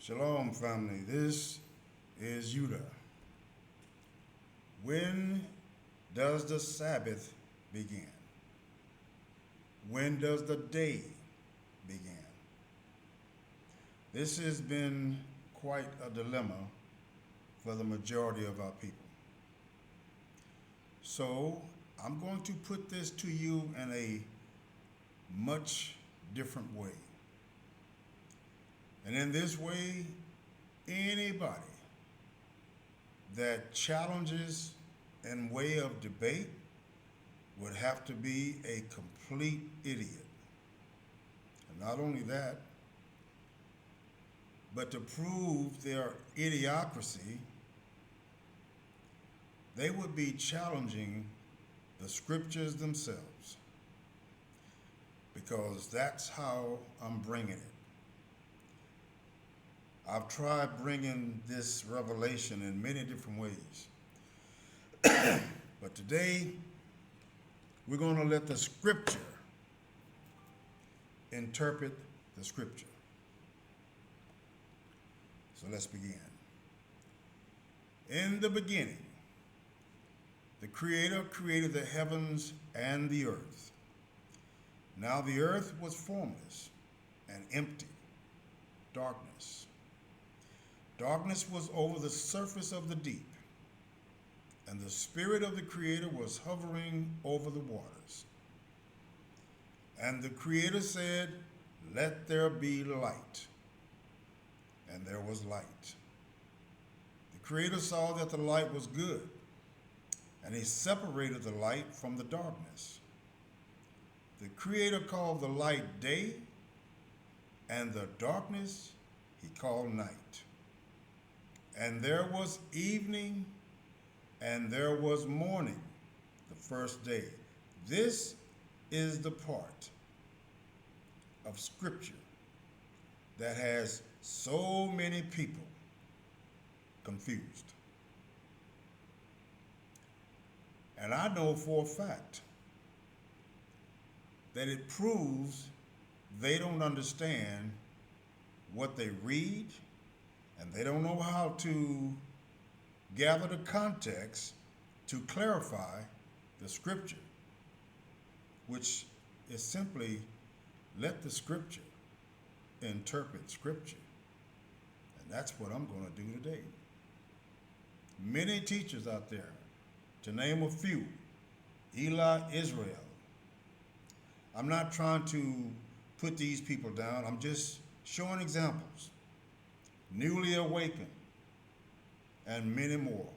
Shalom, family. This is Yuda. When does the Sabbath begin? When does the day begin? This has been quite a dilemma for the majority of our people. So I'm going to put this to you in a much different way. And in this way, anybody that challenges in way of debate would have to be a complete idiot. And not only that, but to prove their idiocracy, they would be challenging the scriptures themselves, because that's how I'm bringing it. I've tried bringing this revelation in many different ways. But today, we're going to let the scripture interpret the scripture. So let's begin. In the beginning, the Creator created the heavens and the earth. Now the earth was formless and empty, darkness. Darkness was over the surface of the deep, and the Spirit of the Creator was hovering over the waters. And the Creator said, "Let there be light." And there was light. The Creator saw that the light was good, and He separated the light from the darkness. The Creator called the light day, and the darkness He called night. And there was evening, and there was morning, the first day. This is the part of Scripture that has so many people confused. And I know for a fact that it proves they don't understand what they read, and they don't know how to gather the context to clarify the scripture, which is simply let the scripture interpret scripture. And that's what I'm going to do today. Many teachers out there, to name a few, Eli Israel. I'm not trying to put these people down. I'm just showing examples. Newly Awakened, and many more,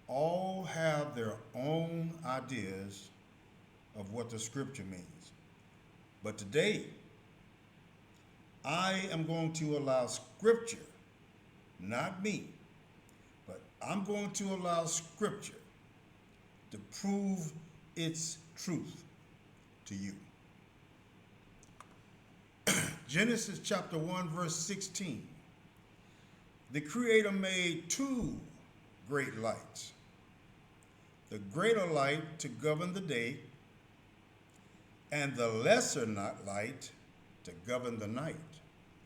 all have their own ideas of what the scripture means. But today, I am going to allow scripture, not me, but I'm going to allow scripture to prove its truth to you. Genesis chapter 1, verse 16. The Creator made two great lights, the greater light to govern the day, and the lesser light to govern the night.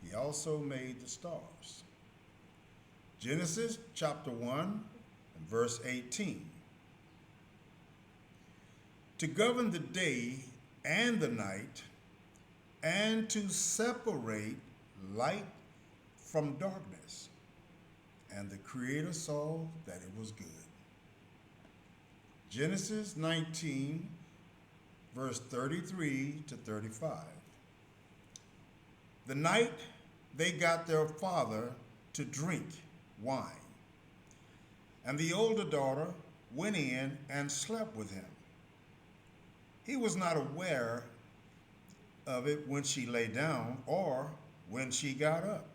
He also made the stars. Genesis chapter 1 and verse 18. To govern the day and the night, and to separate light from darkness. And the Creator saw that it was good. Genesis 19, verse 33 to 35. The night they got their father to drink wine, and the older daughter went in and slept with him. He was not aware of it when she lay down or when she got up.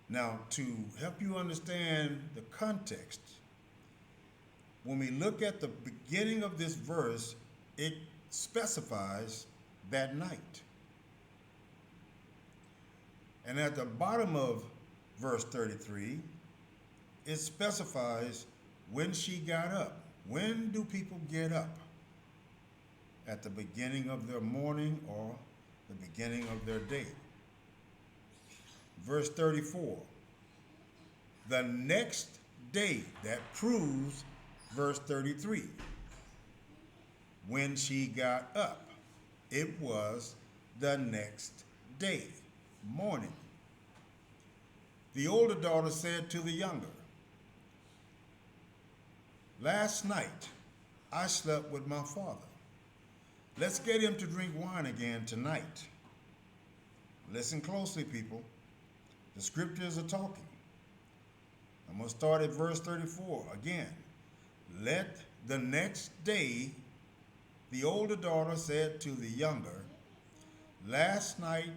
Now, to help you understand the context, when we look at the beginning of this verse, it specifies that night. And at the bottom of verse 33, it specifies when she got up. When do people get up? At the beginning of their morning or the beginning of their day. Verse 34. The next day, that proves verse 33. When she got up, it was the next day, morning. The older daughter said to the younger, last night I slept with my father. Let's get him to drink wine again tonight. Listen closely, people. The scriptures are talking. I'm going to start at verse 34 again. Let the next day, the older daughter said to the younger, last night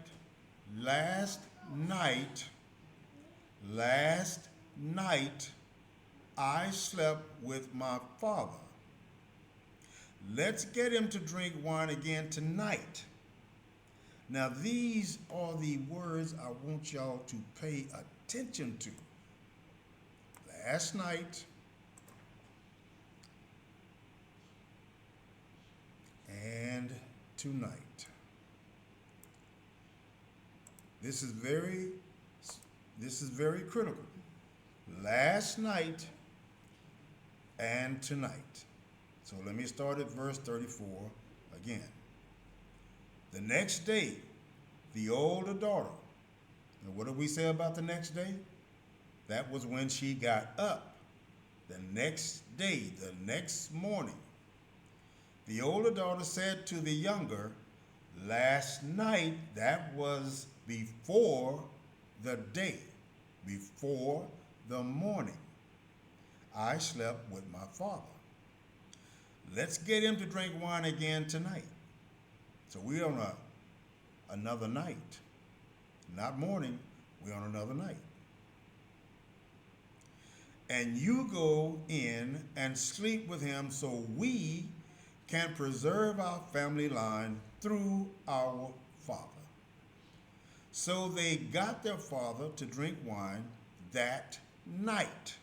I slept with my father. Let's get him to drink wine again tonight. Now, these are the words I want y'all to pay attention to. Last night and tonight. This is very critical. Last night and tonight. So let me start at verse 34 again. The next day, the older daughter. Now, what did we say about the next day? That was when she got up. The next day, the next morning. The older daughter said to the younger, last night, that was before the day, before the morning, I slept with my father. Let's get him to drink wine again tonight. So we're on another night. Not morning, we're on another night. And you go in and sleep with him so we can preserve our family line through our father. So they got their father to drink wine that night.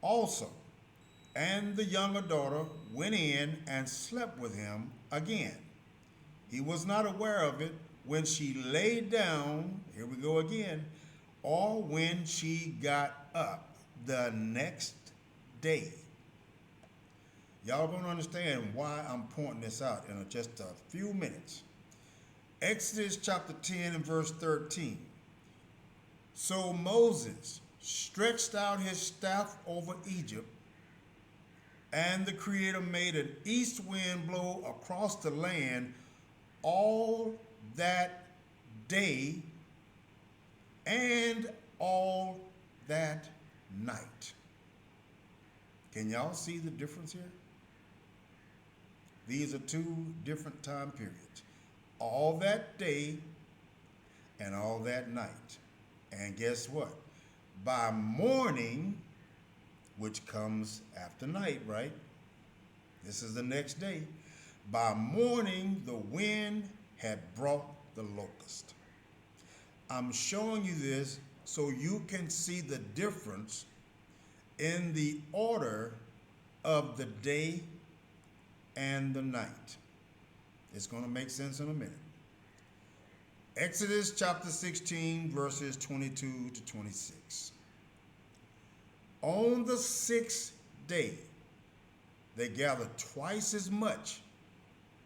Also, and the younger daughter went in and slept with him again. He was not aware of it when she lay down, here we go again, or when she got up the next day. Y'all gonna understand why I'm pointing this out in just a few minutes. Exodus chapter 10 and verse 13. So Moses stretched out his staff over Egypt, and the Creator made an east wind blow across the land all that day and all that night. Can y'all see the difference here? These are two different time periods. All that day and all that night. And guess what? By morning, which comes after night, right? This is the next day. By morning, the wind had brought the locust. I'm showing you this so you can see the difference in the order of the day and the night. It's going to make sense in a minute. Exodus chapter 16, verses 22 to 26. On the sixth day, they gathered twice as much,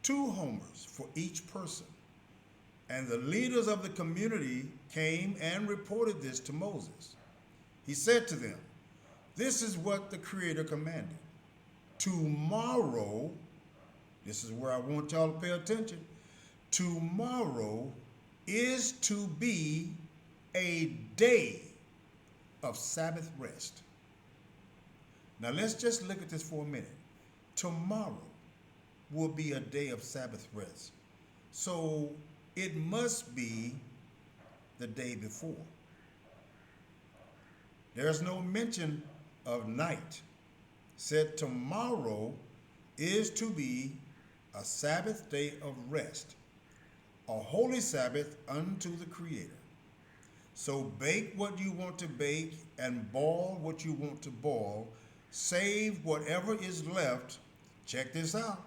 2 homers for each person. And the leaders of the community came and reported this to Moses. He said to them, this is what the Creator commanded. Tomorrow, this is where I want y'all to pay attention. Tomorrow is to be a day of Sabbath rest. Now let's just look at this for a minute. Tomorrow will be a day of Sabbath rest. So it must be the day before. There's no mention of night. Said tomorrow is to be a Sabbath day of rest, a holy Sabbath unto the Creator. So bake what you want to bake and boil what you want to boil. Save whatever is left. Check this out.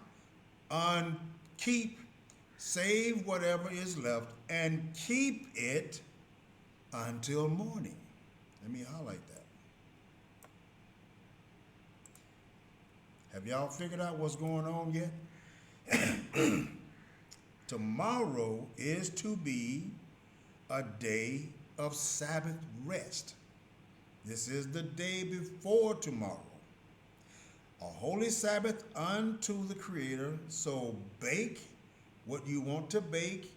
Save whatever is left and keep it until morning. Let me highlight that. Have y'all figured out what's going on yet? Tomorrow is to be a day of Sabbath rest. This is the day before tomorrow. A holy Sabbath unto the Creator. So bake what you want to bake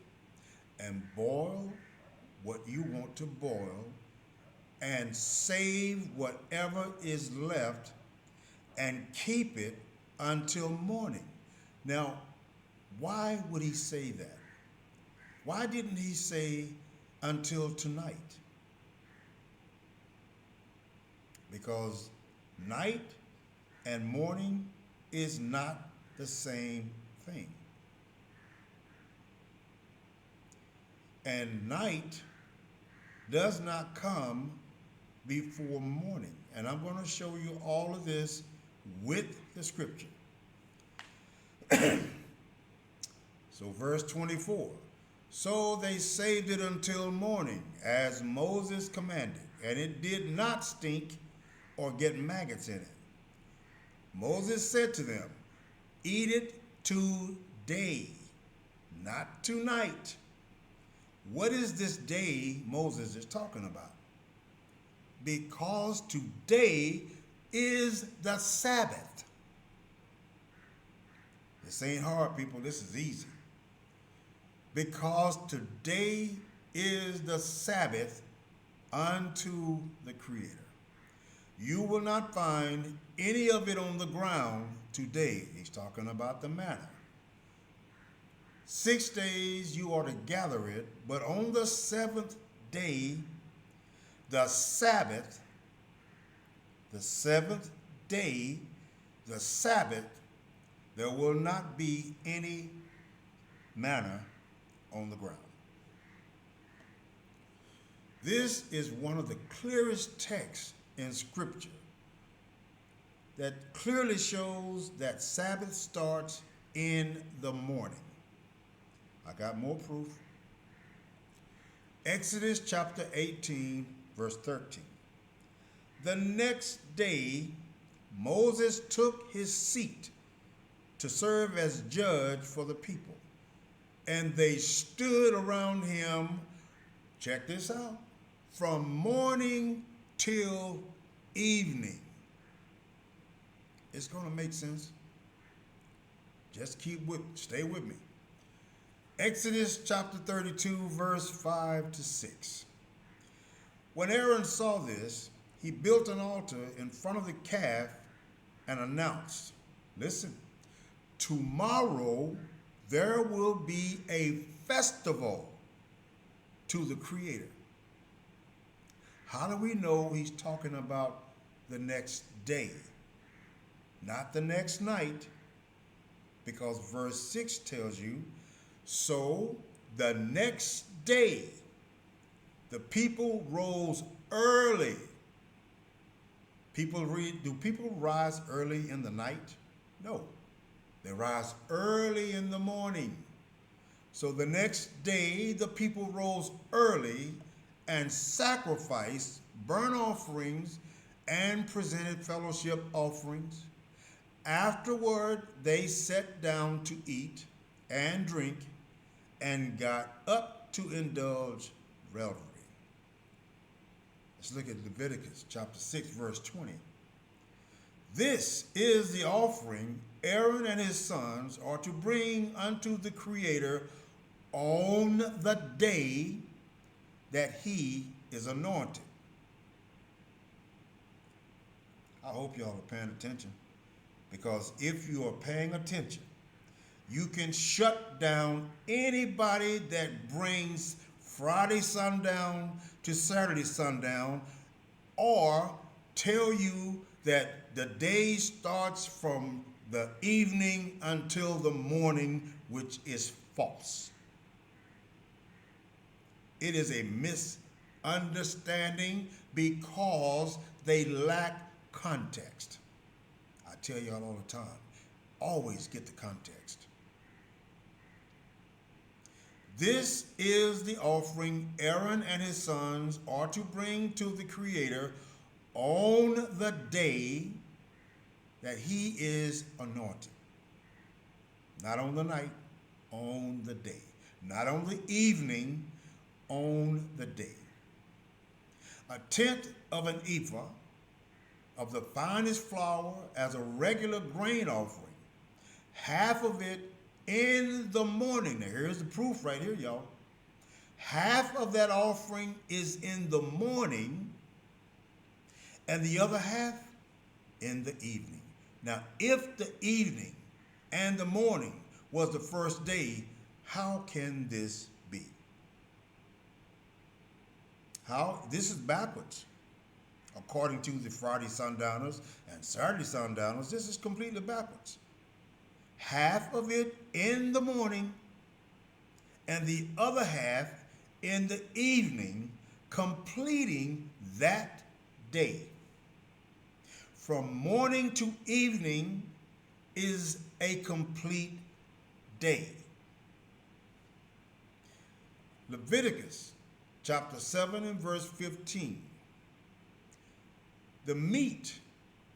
and boil what you want to boil and save whatever is left and keep it until morning. Now, why would he say that? Why didn't he say until tonight? Because night and morning is not the same thing. And night does not come before morning. And I'm going to show you all of this with the scripture. So verse 24. So they saved it until morning, as Moses commanded, and it did not stink or get maggots in it. Moses said to them, eat it today, not tonight. What is this day Moses is talking about? Because today is the Sabbath. This ain't hard, people. This is easy. Because today is the Sabbath unto the Creator. You will not find any of it on the ground today. He's talking about the manna. 6 days you are to gather it, but on the seventh day, the Sabbath, the seventh day, the Sabbath, there will not be any manna on the ground. This is one of the clearest texts in Scripture that clearly shows that Sabbath starts in the morning. I got more proof. Exodus chapter 18, verse 13. The next day, Moses took his seat to serve as judge for the people. And they stood around him, check this out, from morning till evening. It's going to make sense. Just stay with me. Exodus chapter 32, verse 5 to 6. When Aaron saw this, he built an altar in front of the calf and announced, listen, tomorrow there will be a festival to the Creator. How do we know he's talking about the next day? Not the next night, because verse 6 tells you, so the next day, the people rose early. Do people rise early in the night? No. They rise early in the morning. So the next day, the people rose early and sacrificed burnt offerings and presented fellowship offerings. Afterward, they sat down to eat and drink and got up to indulge revelry. Let's look at Leviticus chapter 6, verse 20. This is the offering Aaron and his sons are to bring unto the Creator on the day that he is anointed. I hope y'all are paying attention, because if you are paying attention, you can shut down anybody that brings Friday sundown to Saturday sundown, or tell you that the day starts from the evening until the morning, which is false. It is a misunderstanding because they lack context. I tell y'all all the time, always get the context. This is the offering Aaron and his sons are to bring to the Creator on the day that he is anointed. Not on the night, on the day. Not on the evening, on the day. A tenth of an ephah of the finest flour as a regular grain offering. Half of it in the morning. Now here's the proof right here, y'all. Half of that offering is in the morning, and the other half in the evening. Now, if the evening and the morning was the first day, how can this be? How? This is backwards. According to the Friday sundowners and Saturday sundowners, this is completely backwards. Half of it in the morning and the other half in the evening, completing that day. From morning to evening is a complete day. Leviticus chapter 7 and verse 15. The meat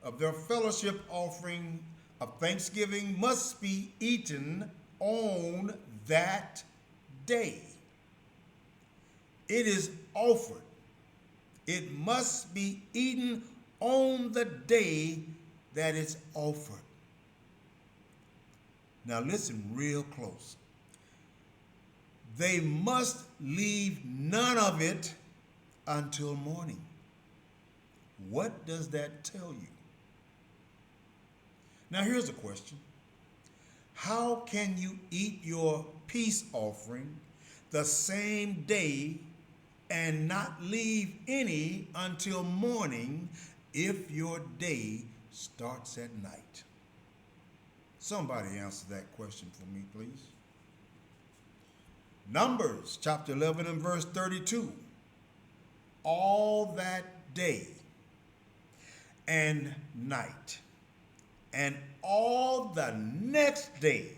of their fellowship offering of thanksgiving must be eaten on that day. It is offered. It must be eaten on the day that it's offered. Now listen real close. They must leave none of it until morning. What does that tell you? Now here's a question. How can you eat your peace offering the same day and not leave any until morning if your day starts at night? Somebody answer that question for me, please. Numbers chapter 11 and verse 32. All that day and night and all the next day.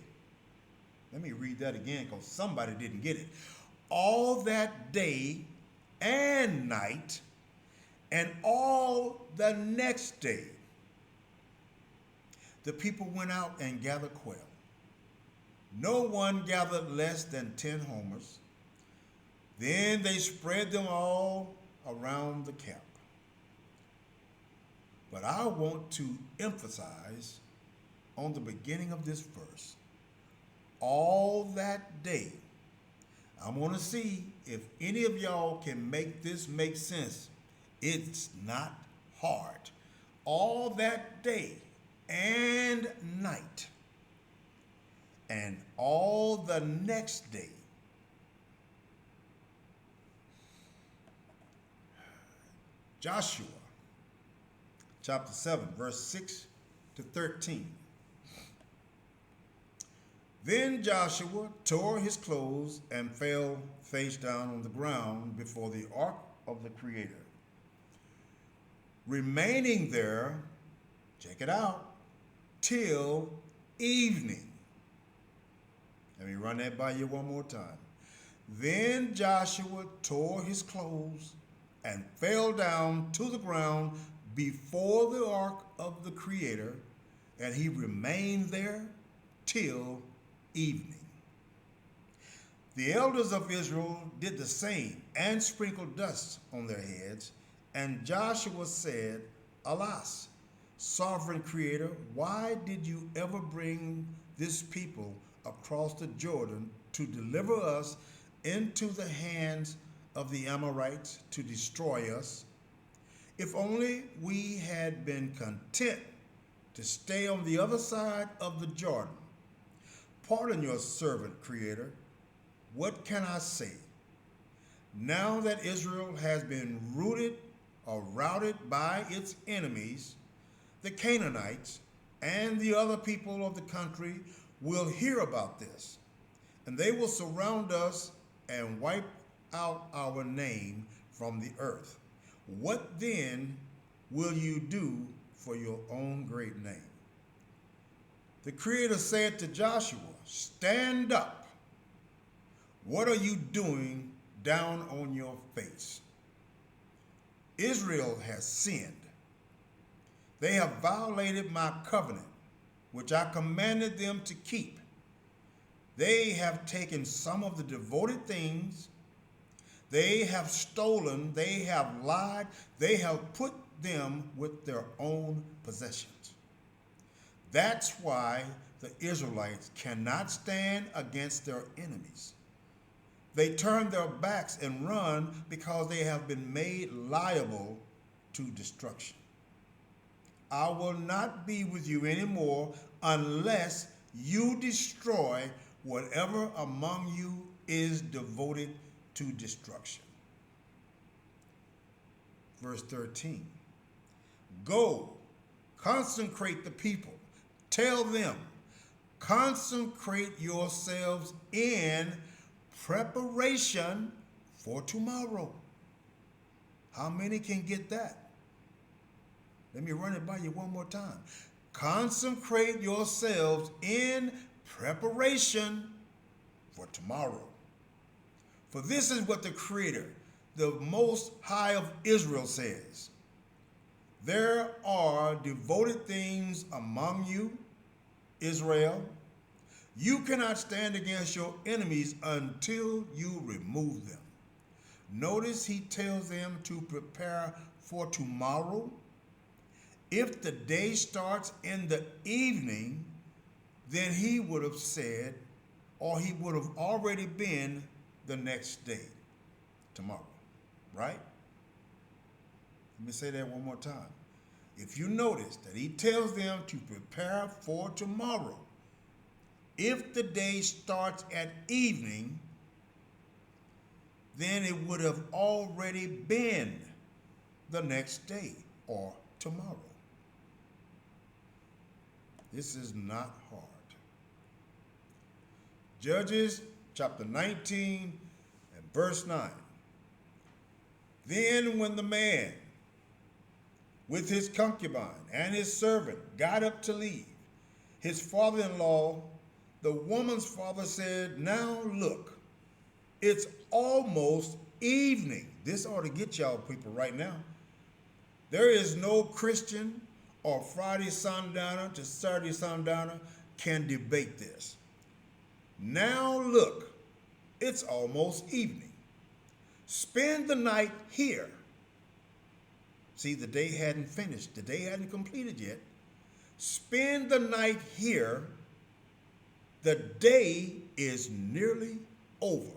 Let me read that again because somebody didn't get it. All that day and night and all the next day, the people went out and gathered quail. No one gathered less than 10 homers. Then they spread them all around the camp. But I want to emphasize on the beginning of this verse, all that day. I want to see if any of y'all can make this make sense. It's not hard. All that day and night and all the next day. Joshua chapter 7, verse 6 to 13. Then Joshua tore his clothes and fell face down on the ground before the ark of the Creator, remaining there, check it out, till evening. Let me run that by you one more time. Then Joshua tore his clothes and fell down to the ground before the ark of the Creator, and he remained there till evening. The elders of Israel did the same and sprinkled dust on their heads, and Joshua said, Alas, sovereign Creator, why did you ever bring this people across the Jordan to deliver us into the hands of the Amorites to destroy us? If only we had been content to stay on the other side of the Jordan. Pardon your servant, Creator. What can I say? Now that Israel has been routed by its enemies, the Canaanites and the other people of the country will hear about this, and they will surround us and wipe out our name from the earth. What then will you do for your own great name? The Creator said to Joshua, Stand up, What are you doing down on your face? Israel has sinned. They have violated my covenant, which I commanded them to keep. They have taken some of the devoted things. They have stolen. They have lied. They have put them with their own possessions. That's why the Israelites cannot stand against their enemies. They turn their backs and run because they have been made liable to destruction. I will not be with you anymore unless you destroy whatever among you is devoted to destruction. Verse 13. Go, consecrate the people. Tell them, consecrate yourselves in preparation for tomorrow. How many can get that? Let me run it by you one more time. Consecrate yourselves in preparation for tomorrow. For this is what the Creator, the Most High of Israel, says. There are devoted things among you, Israel. You cannot stand against your enemies until you remove them. Notice he tells them to prepare for tomorrow. If the day starts in the evening, then he would have said, or he would have already been the next day, tomorrow, right? Let me say that one more time. If you notice that he tells them to prepare for tomorrow, if the day starts at evening, then it would have already been the next day or tomorrow. This is not hard. Judges chapter 19 and verse 9. Then when the man with his concubine and his servant got up to leave, his father-in-law, the woman's father, said, now look, it's almost evening. This ought to get y'all people right now. There is no Christian or Friday sundowner to Saturday sundowner can debate this. Now look, it's almost evening. Spend the night here. See, the day hadn't finished. The day hadn't completed yet. Spend the night here. The day is nearly over.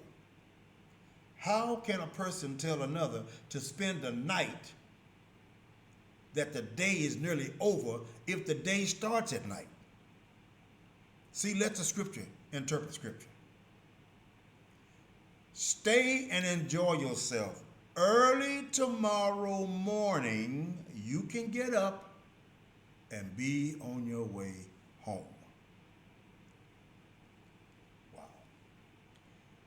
How can a person tell another to spend the night that the day is nearly over if the day starts at night? See, let the scripture interpret scripture. Stay and enjoy yourself. Early tomorrow morning, you can get up and be on your way home. Wow.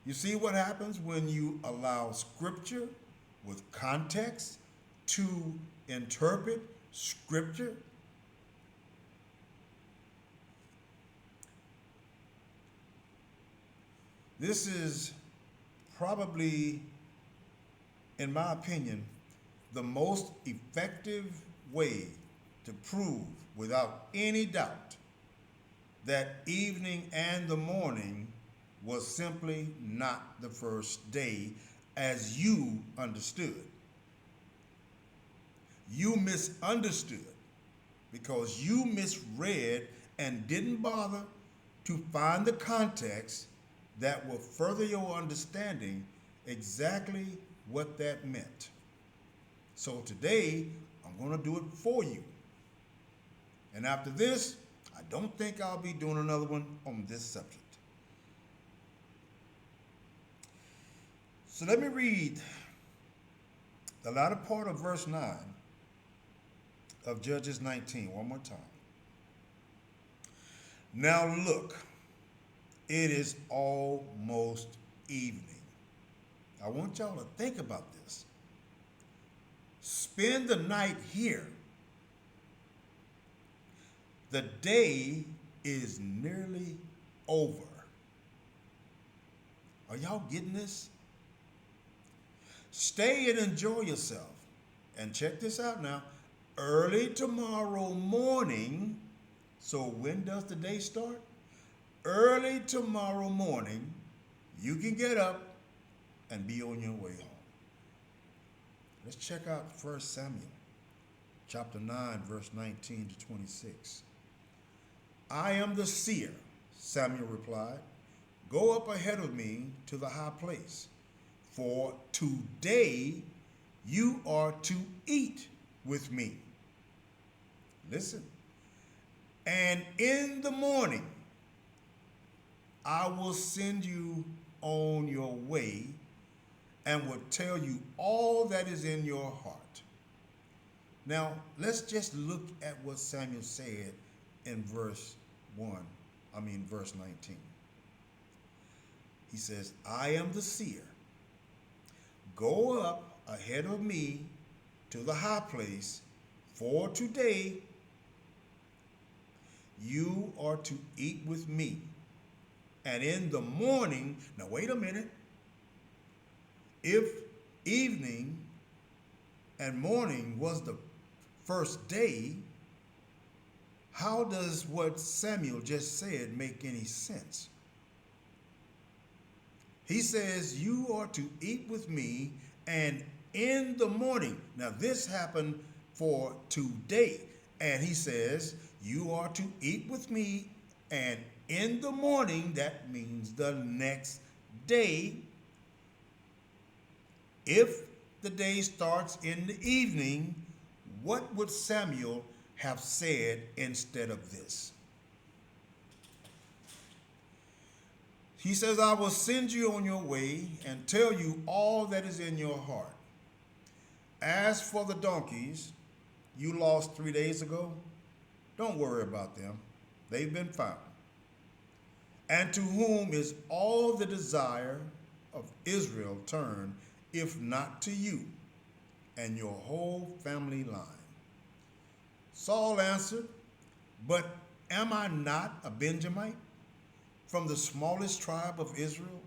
You see what happens when you allow scripture with context to interpret scripture? This is probably, in my opinion, the most effective way to prove without any doubt that evening and the morning was simply not the first day as you understood. You misunderstood because you misread and didn't bother to find the context that will further your understanding exactly what that meant. So today, I'm going to do it for you. And after this, I don't think I'll be doing another one on this subject. So let me read the latter part of verse 9 of Judges 19 one more time. Now look, it is almost evening. I want y'all to think about this. Spend the night here. The day is nearly over. Are y'all getting this? Stay and enjoy yourself. And check this out now. Early tomorrow morning. So when does the day start? Early tomorrow morning, you can get up and be on your way home. Let's check out 1 Samuel chapter 9, verse 19 to 26. I am the seer, Samuel replied. Go up ahead of me to the high place, for today you are to eat with me. Listen. And in the morning, I will send you on your way and will tell you all that is in your heart. Now, let's just look at what Samuel said in verse 19. He says, I am the seer. Go up ahead of me to the high place, for today you are to eat with me. And in the morning, now wait a minute. If evening and morning was the first day, how does what Samuel just said make any sense? He says, you are to eat with me, and in the morning. Now this happened for today. And he says, you are to eat with me, and in the morning, that means the next day. If the day starts in the evening, what would Samuel have said instead of this? He says, I will send you on your way and tell you all that is in your heart. As for the donkeys you lost 3 days ago, don't worry about them. They've been found. And to whom is all the desire of Israel turned, if not to you and your whole family line? Saul answered, but am I not a Benjamite from the smallest tribe of Israel?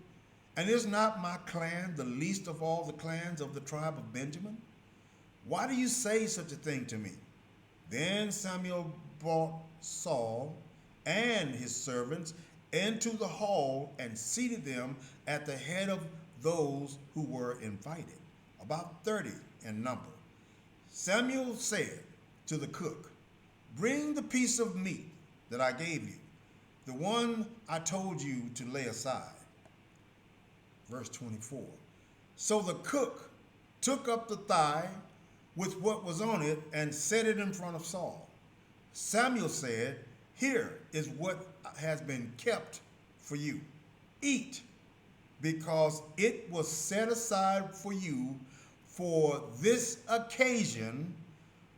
And is not my clan the least of all the clans of the tribe of Benjamin? Why do you say such a thing to me? Then Samuel brought Saul and his servants into the hall and seated them at the head of those who were invited, about 30 in number. Samuel said to the cook, bring the piece of meat that I gave you, the one I told you to lay aside. Verse 24. So the cook took up the thigh with what was on it and set it in front of Saul. Samuel said, here is what has been kept for you. Eat, because it was set aside for you for this occasion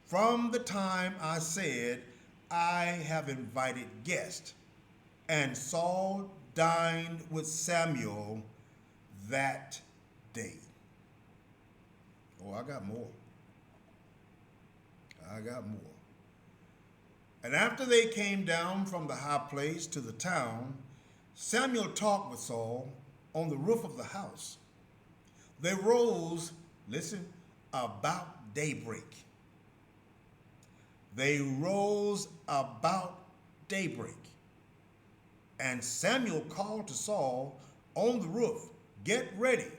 from the time I said, I have invited guests. And Saul dined with Samuel that day. Oh, I got more. And after they came down from the high place to the town, Samuel talked with Saul on the roof of the house. They rose, listen, about daybreak. And Samuel called to Saul on the roof, get ready,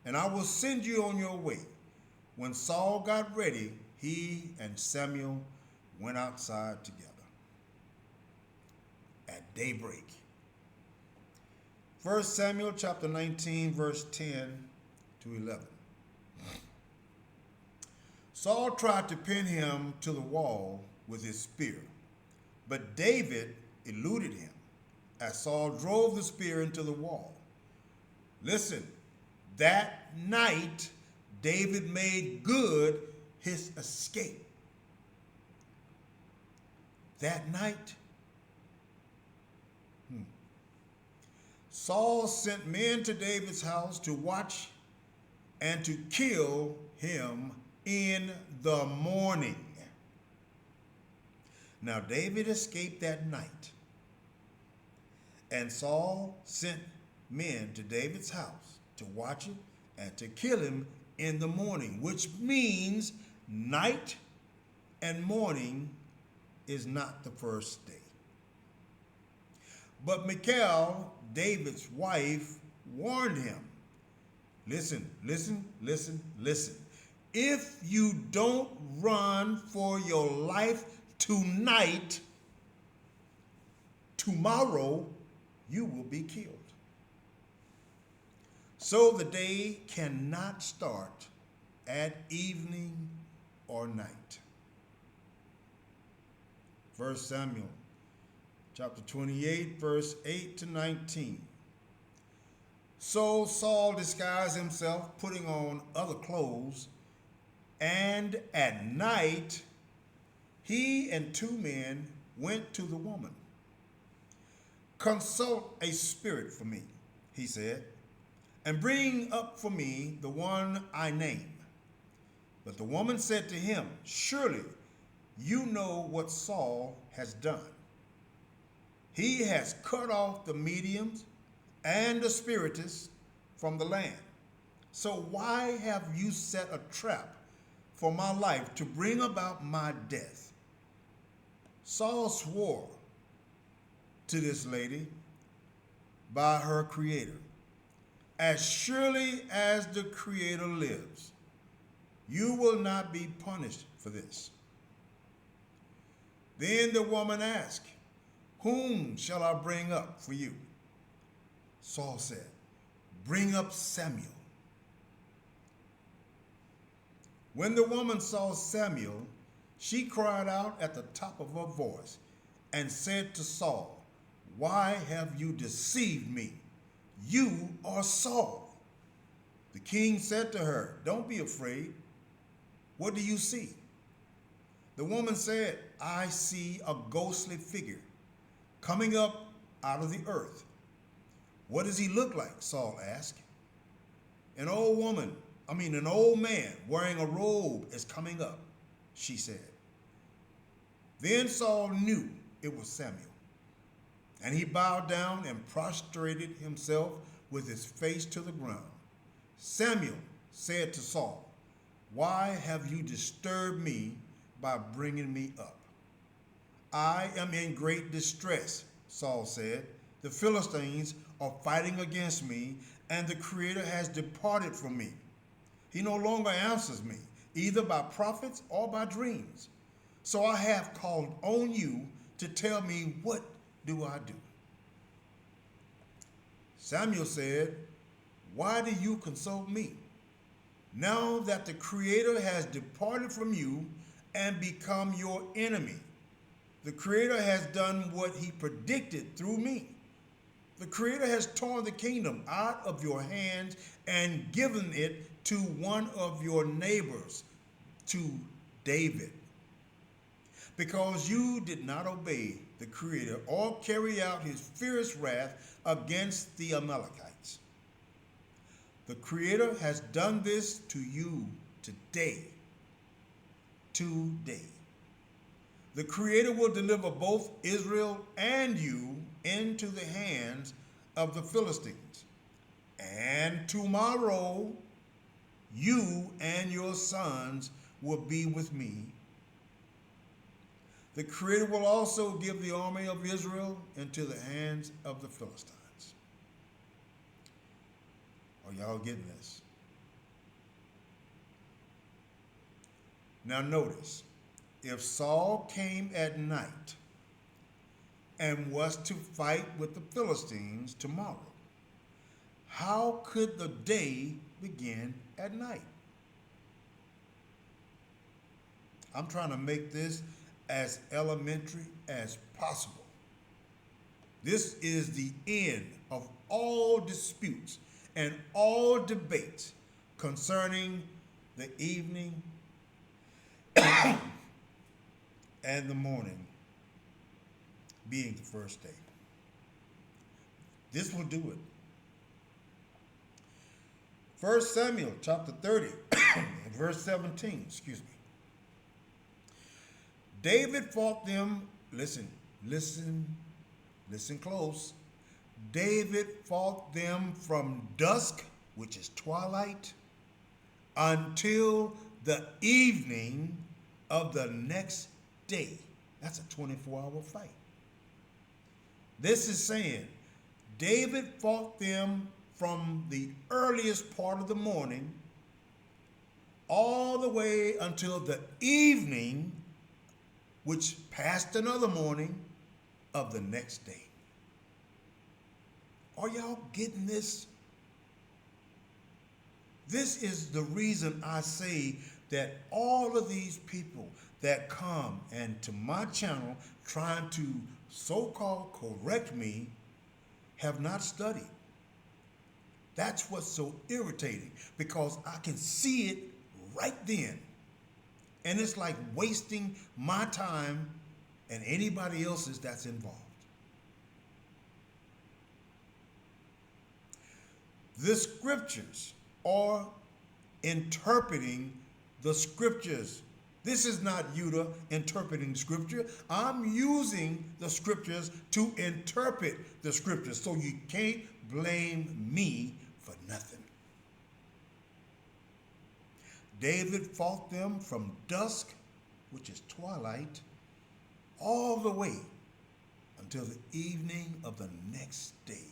and I will send you on your way. When Saul got ready, he and Samuel went outside together at daybreak. 1 Samuel chapter 19, verse 10 to 11. Saul tried to pin him to the wall with his spear, but David eluded him as Saul drove the spear into the wall. Listen, that night David made good his escape. That night, Saul sent men to David's house to watch and to kill him in the morning. Now David escaped that night, and Saul sent men to David's house to watch it and to kill him in the morning, which means night and morning is not the first day. But Michal, David's wife, warned him, listen, listen, listen, listen. If you don't run for your life tonight, tomorrow you will be killed. So the day cannot start at evening or night. 1 Samuel chapter 28, verse 8 to 19. So Saul disguised himself, putting on other clothes, and at night he and 2 men went to the woman. Consult a spirit for me, he said, and bring up for me the one I name. But the woman said to him, surely you know what Saul has done. He has cut off the mediums and the spiritists from the land. So why have you set a trap for my life to bring about my death? Saul swore to this lady by her Creator, as surely as the Creator lives, you will not be punished for this. Then the woman asked, whom shall I bring up for you? Saul said, bring up Samuel. When the woman saw Samuel, she cried out at the top of her voice and said to Saul, why have you deceived me? You are Saul. The king said to her, don't be afraid. What do you see? The woman said, I see a ghostly figure coming up out of the earth. What does he look like? Saul asked. An old man wearing a robe is coming up, she said. Then Saul knew it was Samuel, and he bowed down and prostrated himself with his face to the ground. Samuel said to Saul, why have you disturbed me by bringing me up? I am in great distress, Saul said. The Philistines are fighting against me, and the Creator has departed from me. He no longer answers me, either by prophets or by dreams. So I have called on you to tell me, what do I do? Samuel said, why do you consult me? Now that the Creator has departed from you and become your enemy, the Creator has done what he predicted through me. The Creator has torn the kingdom out of your hands and given it to one of your neighbors, to David. Because you did not obey the Creator or carry out his fierce wrath against the Amalekites. The Creator has done this to you today. Today. The Creator will deliver both Israel and you into the hands of the Philistines. And tomorrow, you and your sons will be with me. The Creator will also give the army of Israel into the hands of the Philistines. Are y'all getting this? Now notice, if Saul came at night and was to fight with the Philistines tomorrow, how could the day begin at night? I'm trying to make this as elementary as possible. This is the end of all disputes and all debates concerning the evening and the morning being the first day. This will do it. 1 Samuel chapter 30, verse 17, David fought them, listen close. David fought them from dusk, which is twilight, until the evening of the next day. That's a 24-hour fight. This is saying David fought them from the earliest part of the morning all the way until the evening, which passed another morning of the next day. Are y'all getting this? This is the reason I say that all of these people that come and to my channel trying to so-called correct me have not studied. That's what's so irritating, because I can see it right then. And it's like wasting my time and anybody else's that's involved. The scriptures are interpreting the scriptures. This is not Yudah interpreting scripture. I'm using the scriptures to interpret the scriptures. So you can't blame me for nothing. David fought them from dusk, which is twilight, all the way until the evening of the next day.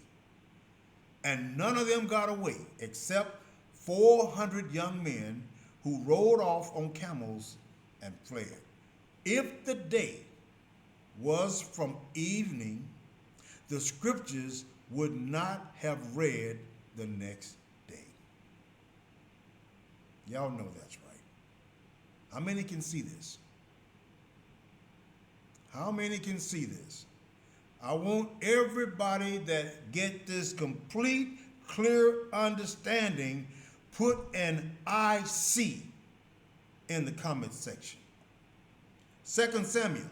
And none of them got away except 400 young men who rode off on camels and fled. If the day was from evening, the scriptures would not have read the next day. Y'all know that's right. How many can see this? How many can see this? I want everybody that get this complete, clear understanding, put an IC in the comment section. 2 Samuel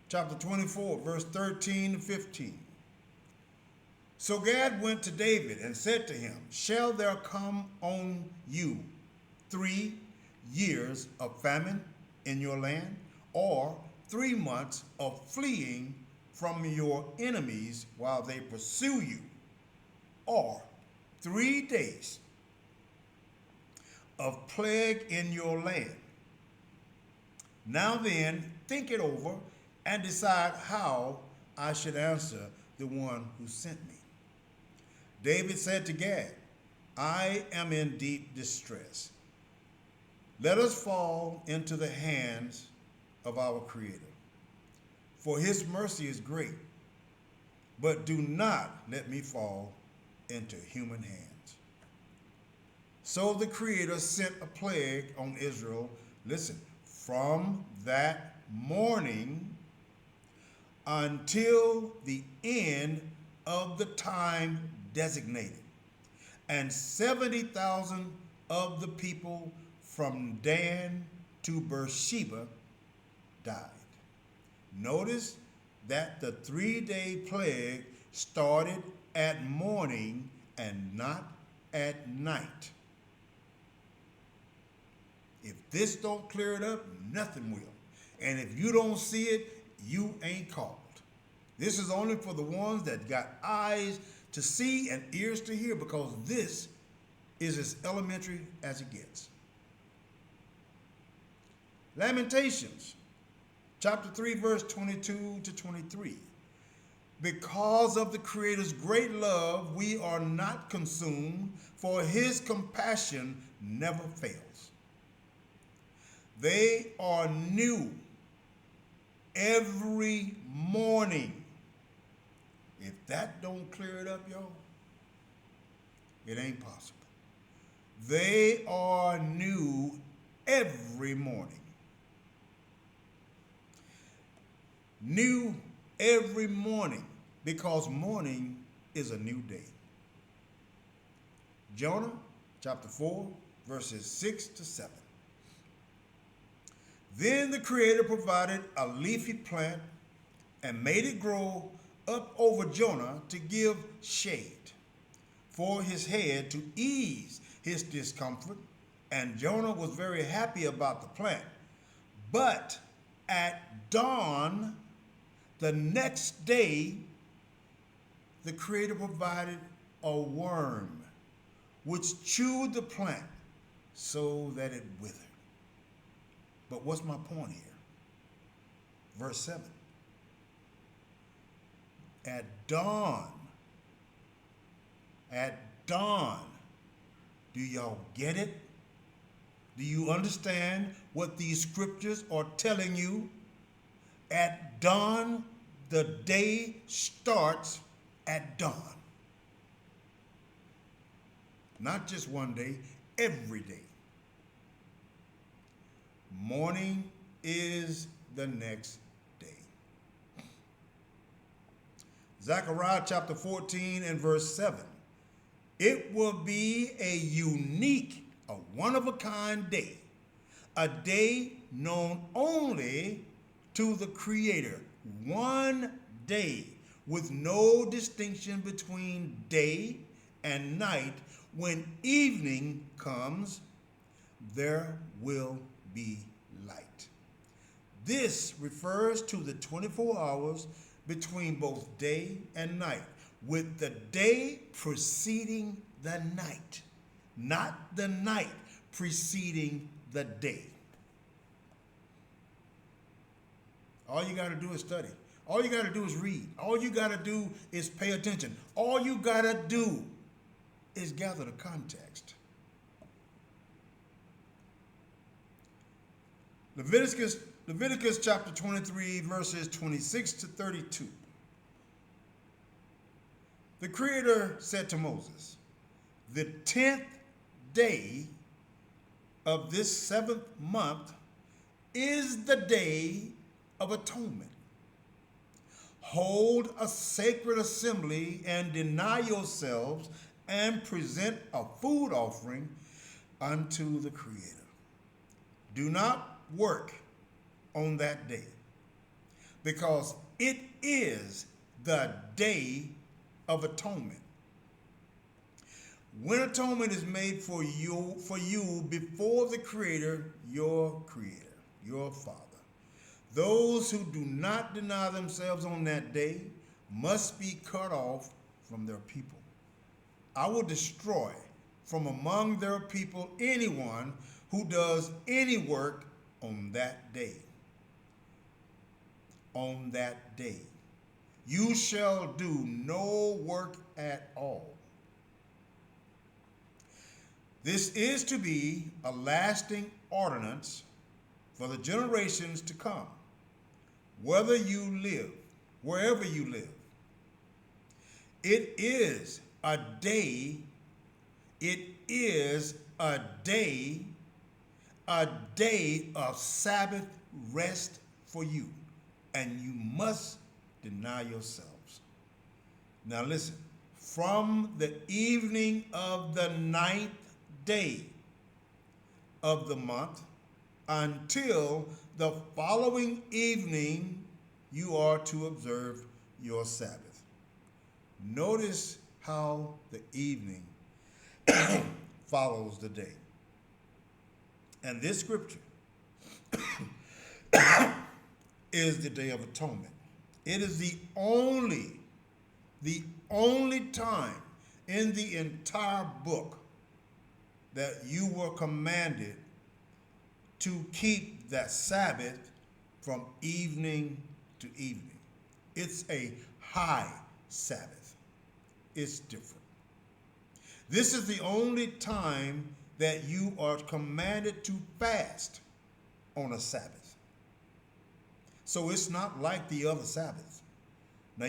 chapter 24, verse 13 to 15. So Gad went to David and said to him, shall there come on you 3 years of famine in your land, or 3 months of fleeing from your enemies while they pursue you, or 3 days of plague in your land? Now then, think it over and decide how I should answer the one who sent me. David said to Gad, I am in deep distress. Let us fall into the hands of our Creator, for his mercy is great, but do not let me fall into human hands. So the Creator sent a plague on Israel, listen, from that morning until the end of the time designated. And 70,000 of the people from Dan to Beersheba died. Notice that the 3-day plague started at morning and not at night. If this don't clear it up, nothing will. And if you don't see it, you ain't called. This is only for the ones that got eyes to see and ears to hear, because this is as elementary as it gets. Lamentations chapter 3, verse 22 to 23. Because of the Creator's great love, we are not consumed, for his compassion never fails. They are new every morning. If that don't clear it up, y'all, it ain't possible. They are new every morning. New every morning, because morning is a new day. Jonah chapter 4, verses 6 to 7. Then the Creator provided a leafy plant and made it grow up over Jonah to give shade for his head to ease his discomfort. And Jonah was very happy about the plant. But at dawn the next day, the Creator provided a worm which chewed the plant so that it withered. But what's my point here? Verse 7. At dawn, do y'all get it? Do you understand what these scriptures are telling you? At dawn, the day starts at dawn. Not just one day, every day. Morning is the next day. Zechariah chapter 14 and verse 7. It will be a unique, a one-of-a-kind day, a day known only to the Creator. One day with no distinction between day and night. When evening comes, there will be light. This refers to the 24 hours between both day and night, with the day preceding the night, not the night preceding the day. All you got to do is study. All you got to do is read. All you got to do is pay attention. All you got to do is gather the context. Leviticus chapter 23, verses 26 to 32. The Creator said to Moses, the 10th day of this 7th month is the day of atonement. Hold a sacred assembly and deny yourselves and present a food offering unto the Creator. Do not work on that day, because it is the day of atonement. When atonement is made for you before the Creator, your Father. Those who do not deny themselves on that day must be cut off from their people. I will destroy from among their people anyone who does any work on that day. On that day. You shall do no work at all. This is to be a lasting ordinance for the generations to come, wherever you live. It is a day of Sabbath rest for you, and you must deny yourselves. Now listen, from the evening of the 9th day of the month until the following evening, you are to observe your Sabbath. Notice how the evening follows the day. And this scripture is the Day of Atonement. It is the only time in the entire book that you were commanded to keep that Sabbath from evening to evening. It's a high Sabbath. It's different. This is the only time that you are commanded to fast on a Sabbath. So it's not like the other Sabbaths. Now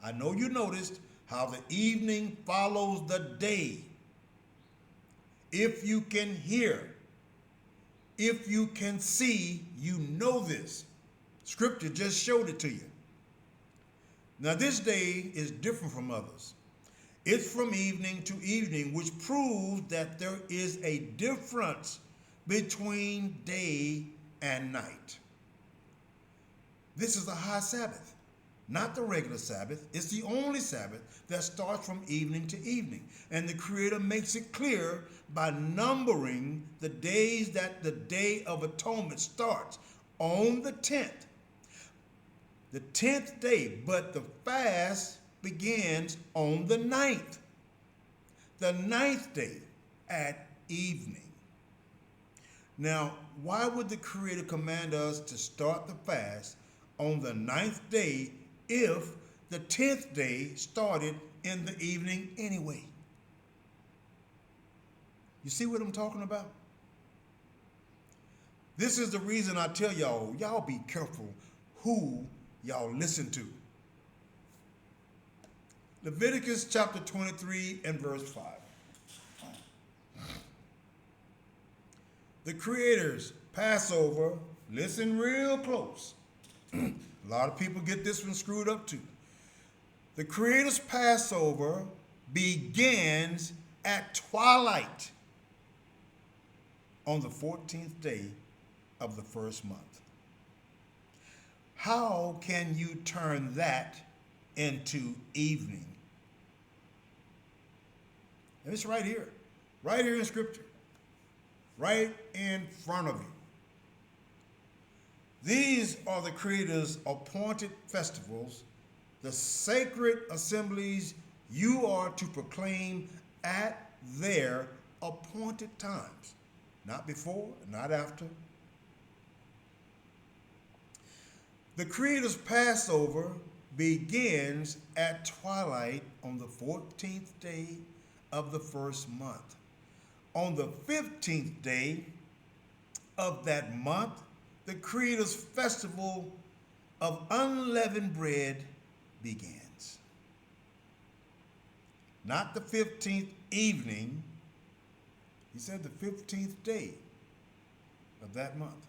I know you noticed how the evening follows the day. If you can hear, if you can see, you know this. Scripture just showed it to you. Now this day is different from others. It's from evening to evening, which proves that there is a difference between day and night. This is a high Sabbath, not the regular Sabbath. It's the only Sabbath that starts from evening to evening. And the Creator makes it clear by numbering the days that the Day of Atonement starts on the 10th. The 10th day, but the fast begins on the ninth day at evening. Now, why would the Creator command us to start the fast on the ninth day if the 10th day started in the evening anyway? You see what I'm talking about? This is the reason I tell y'all be careful who y'all listen to. Leviticus chapter 23 and verse 5. The Creator's Passover, listen real close. A lot of people get this one screwed up too. The Creator's Passover begins at twilight on the 14th day of the first month. How can you turn that into evening? And it's right here in Scripture, right in front of you. These are the Creator's appointed festivals, the sacred assemblies you are to proclaim at their appointed times. Not before, not after. The Creator's Passover begins at twilight on the 14th day of the first month. On the 15th day of that month, the Creator's festival of unleavened bread begins. Not the 15th evening, he said the 15th day of that month.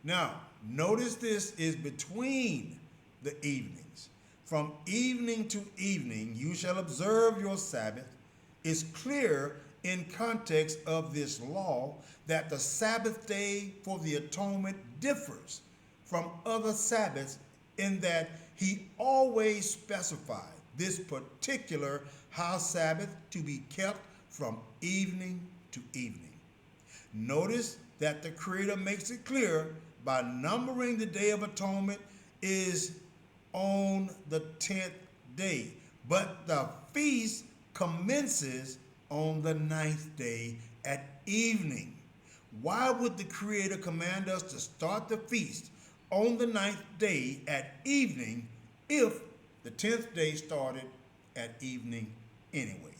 Now, notice this is between the evenings. From evening to evening, you shall observe your Sabbath. It's clear in context of this law that the Sabbath day for the atonement differs from other Sabbaths in that he always specified this particular house Sabbath to be kept from evening to evening. Notice that the Creator makes it clear by numbering the Day of Atonement is on the 10th day, but the feast commences on the 9th day at evening. Why would the Creator command us to start the feast on the 9th day at evening if the 10th day started at evening anyway?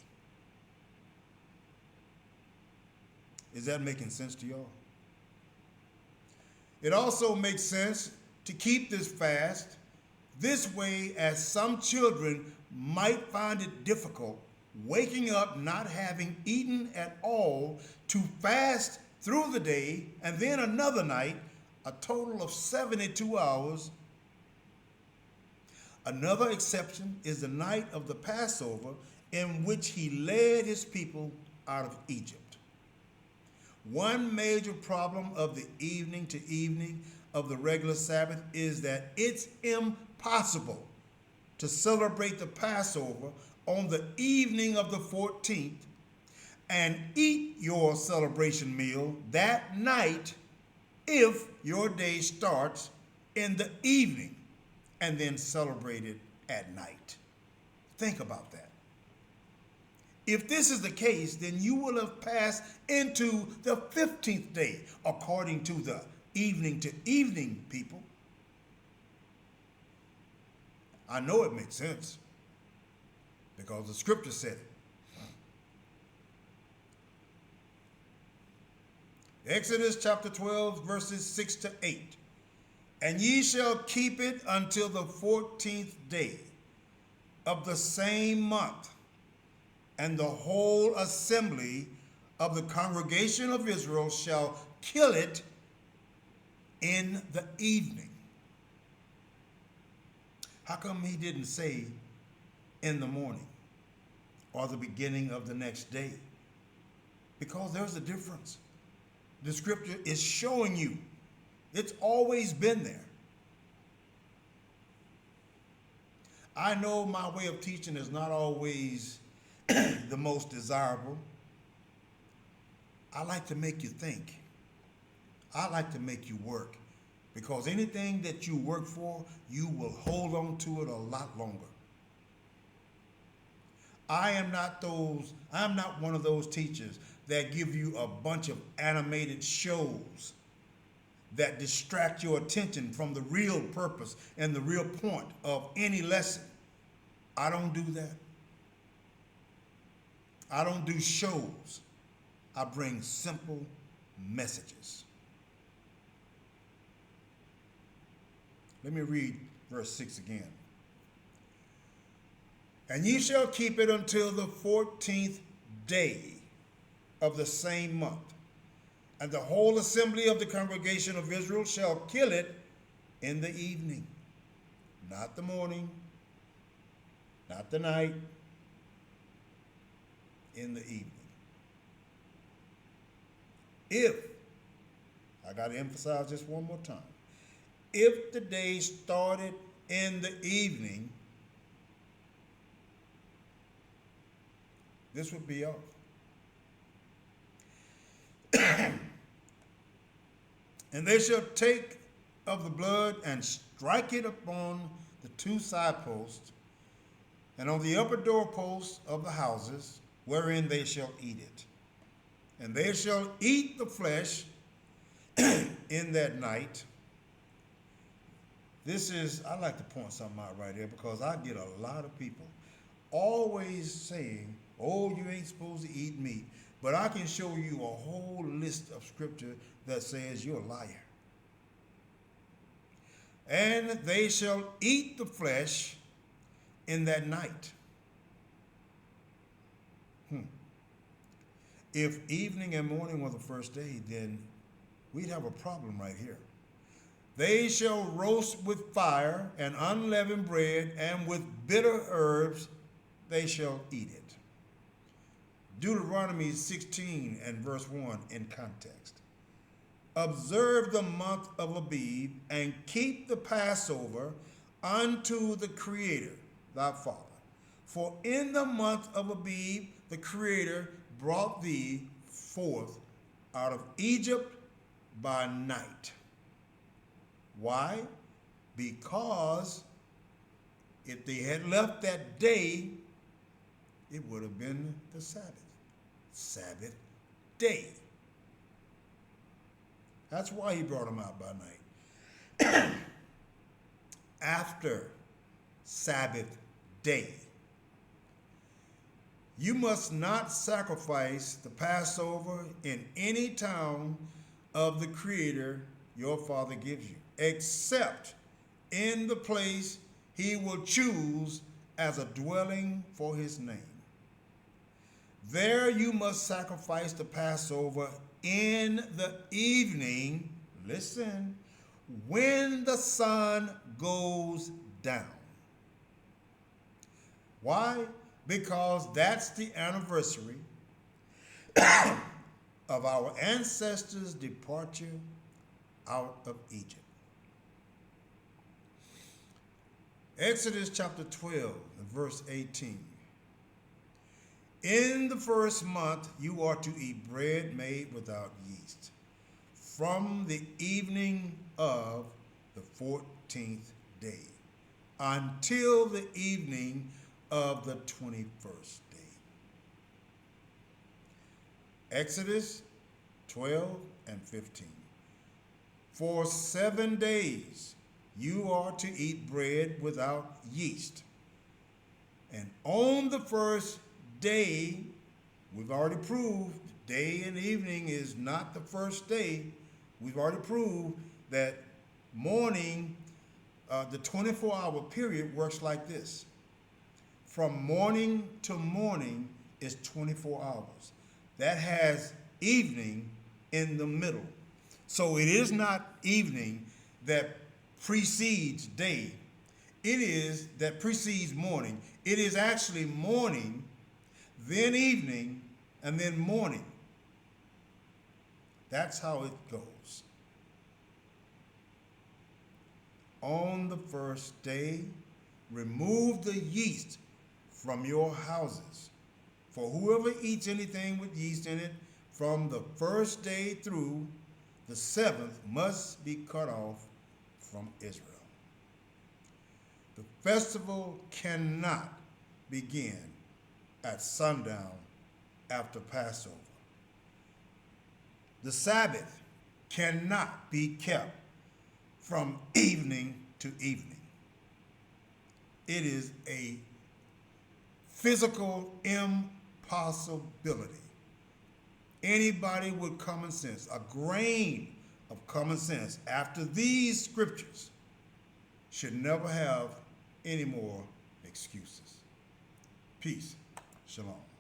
Is that making sense to y'all? It also makes sense to keep this fast this way, as some children might find it difficult waking up not having eaten at all to fast through the day and then another night, a total of 72 hours. Another exception is the night of the Passover in which he led his people out of Egypt. One major problem of the evening to evening of the regular Sabbath is that it's impossible to celebrate the Passover on the evening of the 14th and eat your celebration meal that night if your day starts in the evening and then celebrate it at night. Think about that. If this is the case, then you will have passed into the 15th day, according to the evening to evening people. I know it makes sense because the scripture said it. Exodus chapter 12, verses 6 to 8. And ye shall keep it until the 14th day of the same month, and the whole assembly of the congregation of Israel shall kill it in the evening. How come he didn't say in the morning or the beginning of the next day? Because there's a difference. The scripture is showing you it's always been there. I know my way of teaching is not always the most desirable. I like to make you think. I like to make you work, because anything that you work for, you will hold on to it a lot longer. I'm not one of those teachers that give you a bunch of animated shows that distract your attention from the real purpose and the real point of any lesson. I don't do that. I don't do shows. I bring simple messages. Let me read verse 6 again. And ye shall keep it until the 14th day of the same month. And the whole assembly of the congregation of Israel shall kill it in the evening, not the morning, not the night, in the evening. If, I got to emphasize this one more time, if the day started in the evening, this would be off. And they shall take of the blood and strike it upon the two side posts and on the upper doorposts of the houses, wherein they shall eat it. And they shall eat the flesh in that night. I like to point something out right here because I get a lot of people always saying, oh, you ain't supposed to eat meat. But I can show you a whole list of scripture that says you're a liar. And they shall eat the flesh in that night. If evening and morning were the first day, then we'd have a problem right here. They shall roast with fire and unleavened bread, and with bitter herbs they shall eat it. Deuteronomy 16 and verse 1 in context. Observe the month of Abib, and keep the Passover unto the Creator, thy Father. For in the month of Abib, the Creator brought thee forth out of Egypt by night. Why? Because if they had left that day, it would have been the Sabbath. Sabbath day. That's why he brought them out by night. After Sabbath day, you must not sacrifice the Passover in any town of the Creator your Father gives you, except in the place he will choose as a dwelling for his name. There you must sacrifice the Passover in the evening, listen, when the sun goes down. Why? Because that's the anniversary of our ancestors' departure out of Egypt. Exodus chapter 12 and verse 18. In the first month you are to eat bread made without yeast, from the evening of the 14th day until the evening of the 21st day. Exodus 12 and 15. For 7 days you are to eat bread without yeast. And on the first day, we've already proved day and evening is not the first day. We've already proved that morning, the 24-hour period works like this. From morning to morning is 24 hours. That has evening in the middle. So it is not evening that precedes day. It is that precedes morning. It is actually morning, then evening, and then morning. That's how it goes. On the first day, remove the yeast from your houses. For whoever eats anything with yeast in it from the first day through the 7th must be cut off from Israel. The festival cannot begin at sundown after Passover. The Sabbath cannot be kept from evening to evening. It is a physical impossibility. Anybody with common sense, a grain of common sense, after these scriptures, should never have any more excuses. Peace. Shalom.